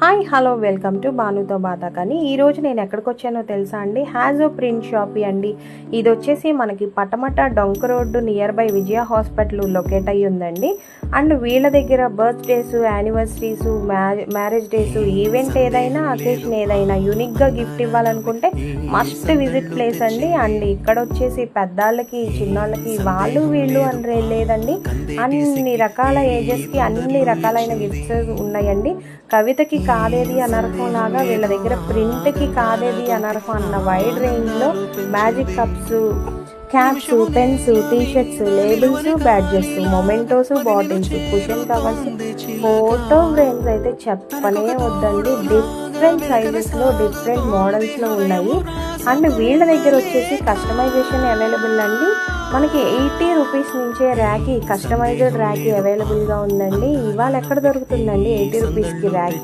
Hi hello welcome to బానుతో బాతా. కానీ ఈరోజు నేను ఎక్కడికి వచ్చానో తెలుసా అండి? హ్యాజో ప్రింట్ షాపీ అండి. ఇది వచ్చేసి మనకి పటమట డొంక road near by Vijaya hospital locate అయ్యి ఉందండి. అండ్ వీళ్ళ దగ్గర birthdays, anniversaries, marriage days, event ఏదైనా, అకేషన్ ఏదైనా యూనిక్గా గిఫ్ట్ ఇవ్వాలనుకుంటే మస్ట్ విజిట్ ప్లేస్ అండి. అండ్ ఇక్కడ వచ్చేసి పెద్దాళ్ళకి, చిన్నోళ్ళకి, వాళ్ళు వీళ్ళు అని లేదండి, అన్ని రకాల ఏజెస్కి అన్ని రకాలైన గిఫ్ట్స్ ఉన్నాయండి. కవితకి కాదేది అనర్హం లాగా వీళ్ళ దగ్గర ప్రింట్కి కాదేది అనర్హం అన్న వైడ్ రేంజ్లో magic cups, caps, pens, t-shirts, labels, badges, mementos, bottles, cushion covers, photo frames అయితే చెప్పనే వద్దండి. డిఫరెంట్ సైజెస్లో, డిఫరెంట్ మోడల్స్లో ఉన్నాయి. అండ్ వీళ్ళ దగ్గర వచ్చేసి కస్టమైజేషన్ అవైలబుల్ అండి. మనకి 80 రూపీస్ నుంచే ర్యాకీ, కస్టమైజ్డ్ ర్యాకీ అవైలబుల్గా ఉందండి. ఇవాళ ఎక్కడ దొరుకుతుందండి 80 రూపీస్కి ర్యాకీ?